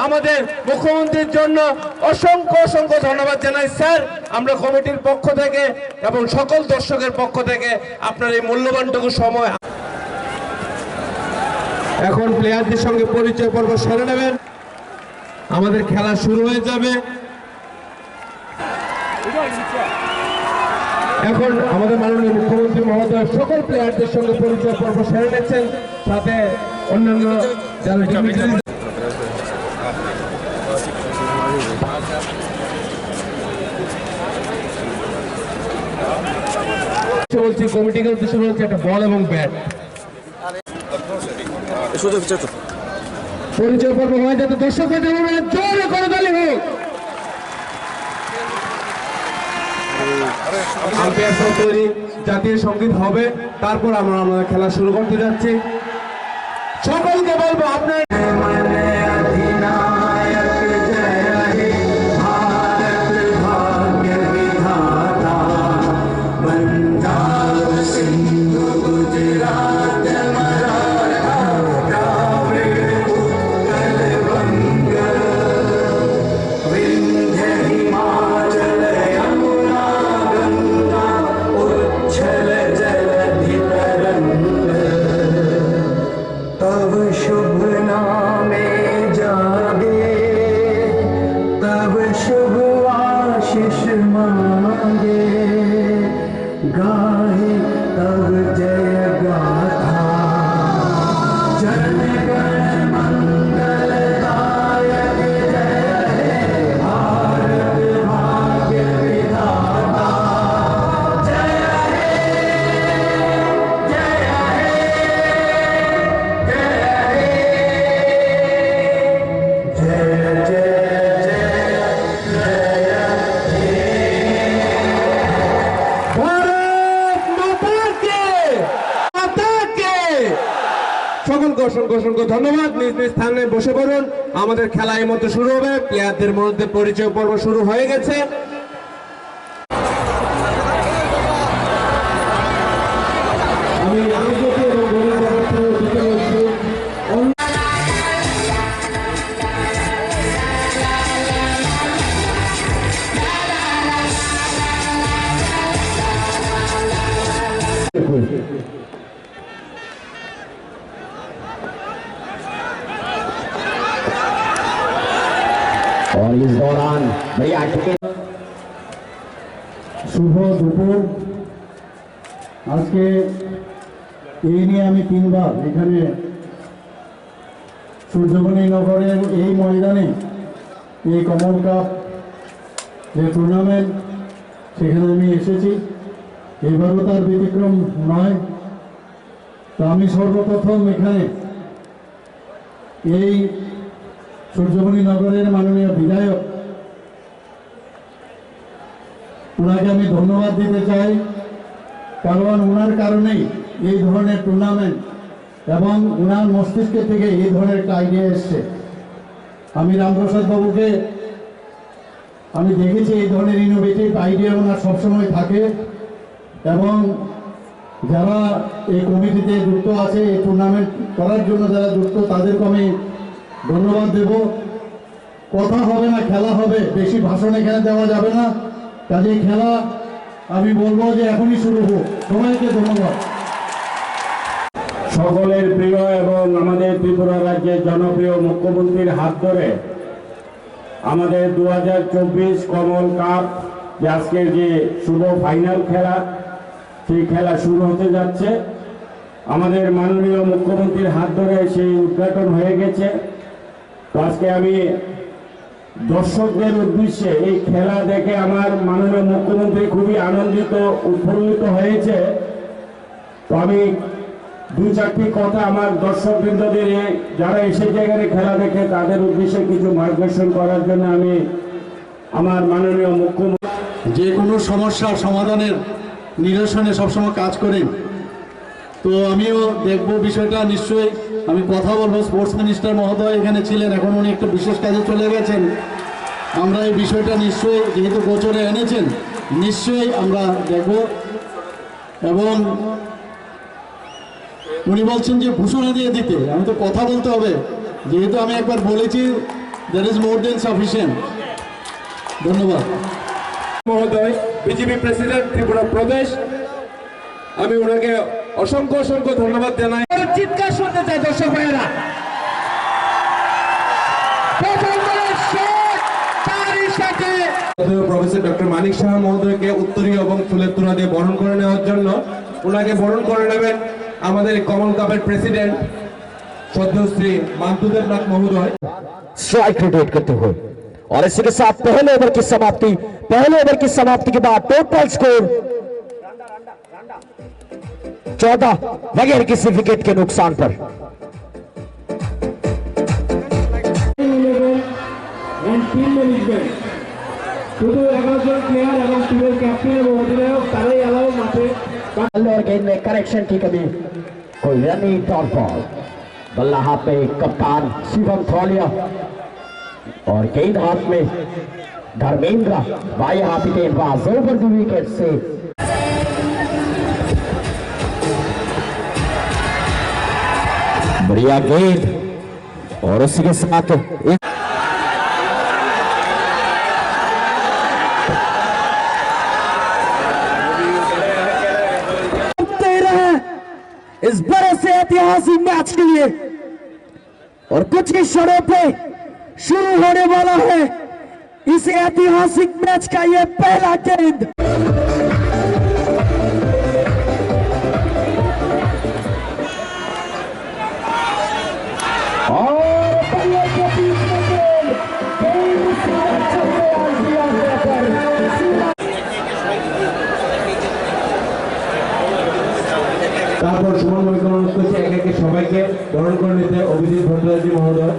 আমাদের মুখ্যমন্ত্রীর জন্য অসংখ্য অসংখ্য ধন্যবাদ জানাই স্যার। আমরা কমিটির পক্ষ থেকে এবং সকল দর্শকের পক্ষ থেকে আপনার এই মূল্যবানটুকু সময়। এখন প্লেয়ারদের সঙ্গে পরিচয় পর্ব সেরে নেবেন, আমাদের খেলা শুরু হয়ে যাবে। এখন আমাদের মাননীয় মুখ্যমন্ত্রী মহোদয় সকল প্লেয়ারদের সঙ্গে পরিচয় পর্ব সেরে নিচ্ছেন, সাথে অন্যান্য যারা বলছি কমিটিকে উদ্দেশ্য বলছি একটা বল এবং ব্যাট। পরিচয় পর্ব হয় যাতে দর্শক জোরে করে তালি হোক। তৈরি, জাতীয় সঙ্গীত হবে, তারপর আমরা আমাদের খেলা শুরু করতে যাচ্ছি। সকলকে বলবো আপনার সকলকে অসংখ্য অসংখ্য ধন্যবাদ। নিজ নিজ স্থানে বসে পড়ুন, আমাদের খেলা এই মধ্যে শুরু হবে। প্লেয়ারদের মধ্যে পরিচয় পর্ব শুরু হয়ে গেছে। और इस दौरान भैया শুভ দুপুর। আজকে এই নিয়ে আমি তিনবার এখানে সূর্যমণি নগরের এই ময়দানে এই কমন কাপ যে টুর্নামেন্ট সেখানে আমি এসেছি। এবারও তার ব্যতিক্রম নয়। তো আমি সর্বপ্রথম এখানে এই সূর্যমণি নগরের মাননীয় বিধায়ক, ওনাকে আমি ধন্যবাদ দিতে চাই, কারণ ওনার কারণেই এই ধরনের টুর্নামেন্ট এবং ওনার মস্তিষ্ক থেকে এই ধরনের একটা আইডিয়া এসছে। আমি রামপ্রসাদ বাবুকে আমি দেখেছি এই ধরনের ইনোভেটিভ আইডিয়া ওনার সবসময় থাকে, এবং যারা এই কমিটিতে যুক্ত আছে, এই টুর্নামেন্ট করার জন্য যারা যুক্ত, তাদেরকে আমি ধন্যবাদ দেব। কথা হবে না, খেলা হবে, বেশি ভাষণ এখানে দেওয়া যাবে না। কাজেই খেলা আমি বলবো যে এখনই শুরু হোক। সবাইকে ধন্যবাদ। সকলের প্রিয় এবং আমাদের ত্রিপুরা রাজ্যের জনপ্রিয় মুখ্যমন্ত্রীর হাত ধরে আমাদের 2024 কমল কাপ যে আজকের যে শুভ ফাইনাল খেলা, সেই খেলা শুরু হতে যাচ্ছে। আমাদের মাননীয় মুখ্যমন্ত্রীর হাত ধরে সেই উদ্ঘাটন হয়ে গেছে। তো আজকে আমি দর্শকদের উদ্দেশ্যে এই খেলা দেখে আমার মাননীয় মুখ্যমন্ত্রী খুবই আনন্দিত, উৎফুল্লিত হয়েছে। তো আমি দুই চারটি কথা আমার দর্শকবৃন্দদের যারা এসেছে এখানে খেলা দেখে তাদের উদ্দেশ্যে কিছু মার্গদর্শন করার জন্য আমি আমার মাননীয় মুখ্যমন্ত্রী যে কোনো সমস্যার সমাধানের নিরসনে সবসময় কাজ করেন। তো আমিও দেখব বিষয়টা। নিশ্চয়ই আমি কথা বলবো, স্পোর্টস মিনিস্টার মহোদয় এখানে ছিলেন, এখন উনি একটু বিশেষ কাজে চলে গেছেন। আমরা এই বিষয়টা নিশ্চয়ই, যেহেতু গোচরে এনেছেন, নিশ্চয়ই আমরা দেখব। এবং উনি বলছেন যে ঘোষণা দিয়ে দিতে, আমি তো কথা বলতে হবে, যেহেতু আমি একবার বলেছি That is more than sufficient. ধন্যবাদ। মহোদয় বিজেপি প্রেসিডেন্ট ত্রিপুরা প্রদেশ, আমি ওনাকে অসংখ্য অসংখ্য ধন্যবাদ জানাই। চিৎকার শুনতে চাই দর্শক ভাইয়েরা। প্রফেসর ডক্টর মানিক সাহা মহোদয়কে উত্তরীয় এবং ফুলের তোড়া দিয়ে বরণ করে নেওয়ার জন্য ওনাকে বরণ করে নেবেন আমাদের কমল কাপের প্রেসিডেন্ট সদ্যশ্রী মান্তুদেব নাথ মহোদয়। स्ट्राइक रोटेट करते हुए और इसी के साथ पहले ओवर की समाप्ति के बाद टोटल स्कोर 14 बगैर किसी विकेट के नुकसान पर। শুধু 11 জন প্লেয়ার এবং টিমের ক্যাপ্টেন এবং অধিনায়ক তারাই অ্যালাউ মাঠে। और गेंद में करेक्शन की कमी, कोई रन नहीं डॉट बॉल। बल्ला हाथ में कप्तान शिवम थौलिया और गेंद हाथ में धर्मेंद्र बाई हाथ गेंदबाज ओवर द विकेट से। बढ़िया गेंद और उसी के साथ एक इस बड़े से ऐतिहासिक मैच के लिए और कुछ ही क्षणों पे शुरू होने वाला है इस ऐतिहासिक मैच का ये पहला गेंद। और बल्ले के बीच में गेंद তারপর সমন্বয় অনুরোধ করছি একে একে সবাইকে বরণ করে নিতে অভিজিৎ ভট্টাচার্য মহোদয়।